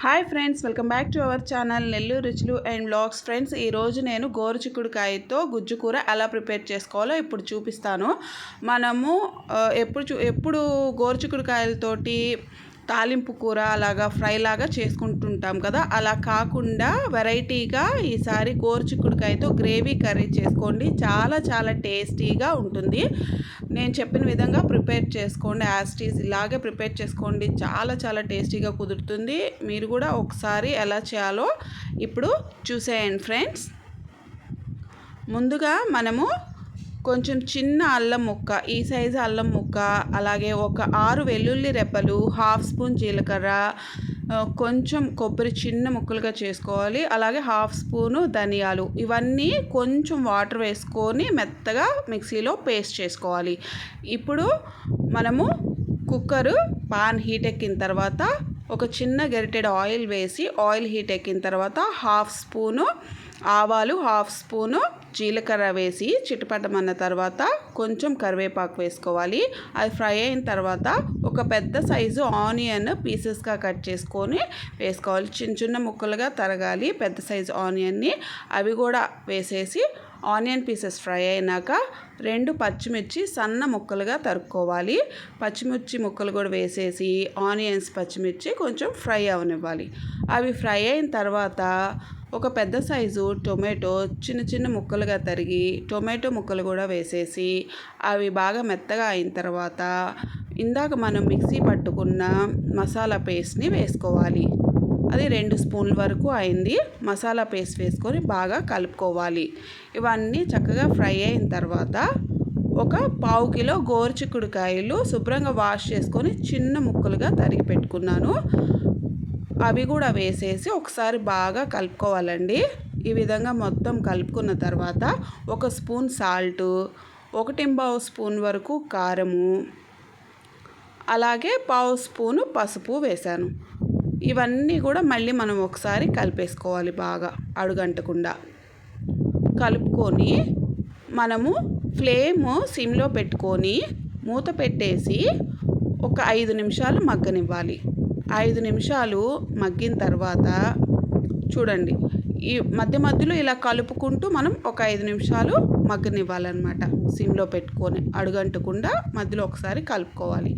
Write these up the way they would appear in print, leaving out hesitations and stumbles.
Hi friends, welcome back to our channel Nellore రుచులు and vlogs. Friends, ఈరోజు నేను గోరుచిక్కుడుకాయతో గుజ్జు కూర ఎలా ప్రిపేర్ చేసుకోవాలో ఇప్పుడు చూపిస్తాను. మనము ఎప్పుడు గోరుచిక్కుడుకాయలతోటి తాలింపు కూర అలాగా ఫ్రై లాగా చేసుకుంటుంటాం కదా, అలా కాకుండా వెరైటీగా ఈసారి గోరుచిక్కుడుకాయతో గ్రేవీ కర్రీ చేసుకోండి. చాలా చాలా టేస్టీగా ఉంటుంది. నేను చెప్పిన విధంగా ప్రిపేర్ చేసుకోండి. యాస్టీస్ ఇలాగే ప్రిపేర్ చేసుకోండి. చాలా చాలా టేస్టీగా కుదురుతుంది. మీరు కూడా ఒకసారి ఎలా చేయాలో ఇప్పుడు చూసేయండి ఫ్రెండ్స్. ముందుగా మనము కొంచెం చిన్న అల్లం ముక్క, ఈ సైజు అల్లం ముక్క, అలాగే ఒక 6 వెల్లుల్లి రెబ్బలు, హాఫ్ స్పూన్ జీలకర్ర, కొంచెం కొబ్బరి చిన్న ముక్కలుగా చేసుకోవాలి. అలాగే హాఫ్ స్పూను ధనియాలు, ఇవన్నీ కొంచెం వాటర్ వేసుకొని మెత్తగా మిక్సీలో పేస్ట్ చేసుకోవాలి. ఇప్పుడు మనము కుక్కరు పాన్ హీట్ ఎక్కిన తర్వాత ఒక చిన్న గరిటెడు ఆయిల్ వేసి, ఆయిల్ హీట్ ఎక్కిన తర్వాత హాఫ్ స్పూను ఆవాలు, హాఫ్ స్పూను జీలకర్ర వేసి చిటపటమన్న తర్వాత కొంచెం కరివేపాకు వేసుకోవాలి. అది ఫ్రై అయిన తర్వాత ఒక పెద్ద సైజు ఆనియన్ పీసెస్గా కట్ చేసుకొని వేసుకోవాలి. చిన్న చిన్న ముక్కలుగా తరగాలి పెద్ద సైజు ఆనియన్ని. అవి కూడా వేసేసి ఆనియన్ పీసెస్ ఫ్రై అయినాక 2 పచ్చిమిర్చి సన్న ముక్కలుగా తరుక్కోవాలి. పచ్చిమిర్చి ముక్కలు కూడా వేసేసి ఆనియన్స్ పచ్చిమిర్చి కొంచెం ఫ్రై అవనివ్వాలి. అవి ఫ్రై అయిన తర్వాత ఒక పెద్ద సైజు టొమాటో చిన్న చిన్న ముక్కలుగా తరిగి టొమాటో ముక్కలు కూడా వేసేసి అవి బాగా మెత్తగా అయిన తర్వాత ఇందాక మనం మిక్సీ పట్టుకున్న మసాలా పేస్ట్ని వేసుకోవాలి. అది 2 స్పూన్ల వరకు అయింది. మసాలా పేస్ట్ వేసుకొని బాగా కలుపుకోవాలి. ఇవన్నీ చక్కగా ఫ్రై అయిన తర్వాత ఒక 1/2 కిలో గోరుచిక్కుడుకాయలు శుభ్రంగా వాష్ చేసుకొని చిన్న ముక్కలుగా తరిగి పెట్టుకున్నాను. అవి కూడా వేసేసి ఒకసారి బాగా కలుపుకోవాలండి. ఈ విధంగా మొత్తం కలుపుకున్న తర్వాత 1 స్పూన్ సాల్టు, 1.5 స్పూన్ వరకు కారము, అలాగే 1/2 స్పూను పసుపు వేశాను. ఇవన్నీ కూడా మళ్ళీ మనం ఒకసారి కలిపేసుకోవాలి. బాగా అడుగంటకుండా కలుపుకొని మనము ఫ్లేమ్ సిమ్లో పెట్టుకొని మూత పెట్టేసి ఒక 5 నిమిషాలు మగ్గనివ్వాలి. 5 నిమిషాలు మగ్గిన తర్వాత చూడండి, ఈ మధ్య మధ్యలో ఇలా కలుపుకుంటూ మనం ఒక 5 నిమిషాలు మగ్గనివ్వాలన్నమాట. సిమ్లో పెట్టుకొని అడుగంటకుండా మధ్యలో ఒకసారి కలుపుకోవాలి.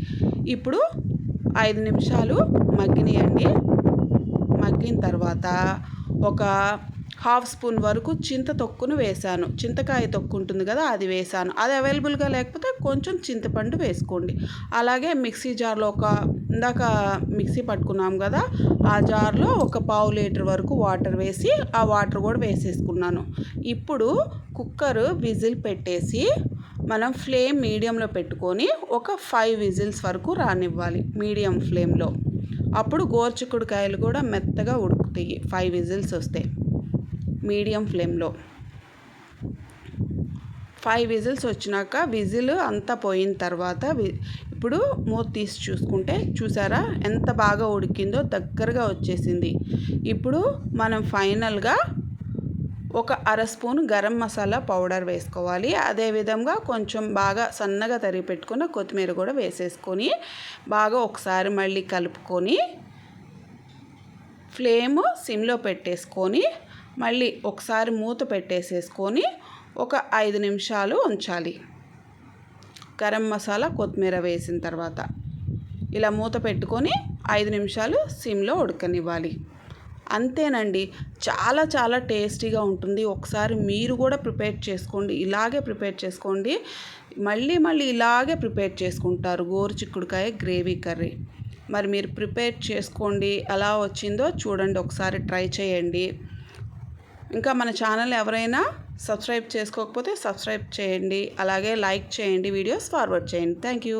ఇప్పుడు 5 నిమిషాలు మగ్గినాయండి. మగ్గిన తర్వాత ఒక హాఫ్ స్పూన్ వరకు చింత తొక్కును వేసాను. చింతకాయ తొక్కు ఉంటుంది కదా, అది వేసాను. అది అవైలబుల్గా లేకపోతే కొంచెం చింతపండు వేసుకోండి. అలాగే మిక్సీ జార్లో ఇందాక మిక్సీ పట్టుకున్నాం కదా, ఆ జార్లో ఒక 1/2 లీటర్ వరకు వాటర్ వేసి ఆ వాటర్ కూడా వేసేసుకున్నాను. ఇప్పుడు కుక్కరు విజిల్ పెట్టేసి మనం ఫ్లేమ్ మీడియంలో పెట్టుకొని ఒక 5 విజిల్స్ వరకు రానివ్వాలి మీడియం ఫ్లేమ్లో. అప్పుడు గోరుచిక్కుడుకాయలు కూడా మెత్తగా ఉడుకుతాయి. 5 విజిల్స్ వస్తాయి మీడియం ఫ్లేమ్లో. 5 విజిల్స్ వచ్చినాక విజిల్ అంతా పోయిన తర్వాత ఇప్పుడు మూత తీసి చూసుకుంటే చూసారా ఎంత బాగా ఉడికిందో, దగ్గరగా వచ్చేసింది. ఇప్పుడు మనం ఫైనల్గా ఒక 1/2 స్పూన్ గరం మసాలా పౌడర్ వేసుకోవాలి. అదేవిధంగా కొంచెం బాగా సన్నగా తరిగి పెట్టుకున్న కొత్తిమీర కూడా వేసేసుకొని బాగా ఒకసారి మళ్ళీ కలుపుకొని ఫ్లేమ్ సిమ్లో పెట్టేసుకొని మళ్ళీ ఒకసారి మూత పెట్టేసేసుకొని ఒక 5 నిమిషాలు ఉంచాలి. గరం మసాలా కొత్తిమీర వేసిన తర్వాత ఇలా మూత పెట్టుకొని 5 నిమిషాలు సిమ్లో ఉడకనివ్వాలి. అంతేనండి, చాలా చాలా టేస్టీగా ఉంటుంది. ఒకసారి మీరు కూడా ప్రిపేర్ చేసుకోండి. ఇలాగే ప్రిపేర్ చేసుకోండి. మళ్ళీ మళ్ళీ ఇలాగే ప్రిపేర్ చేసుకుంటారు గోరుచిక్కుడుకాయ గ్రేవీ కర్రీ. మరి మీరు ప్రిపేర్ చేసుకోండి. ఎలా వచ్చిందో చూడండి, ఒకసారి ట్రై చేయండి. ఇంకా మన ఛానల్ ఎవరైనా సబ్స్క్రైబ్ చేసుకోకపోతే సబ్స్క్రైబ్ చేయండి. అలాగే లైక్ చేయండి, వీడియోస్ ఫార్వర్డ్ చేయండి. Thank you.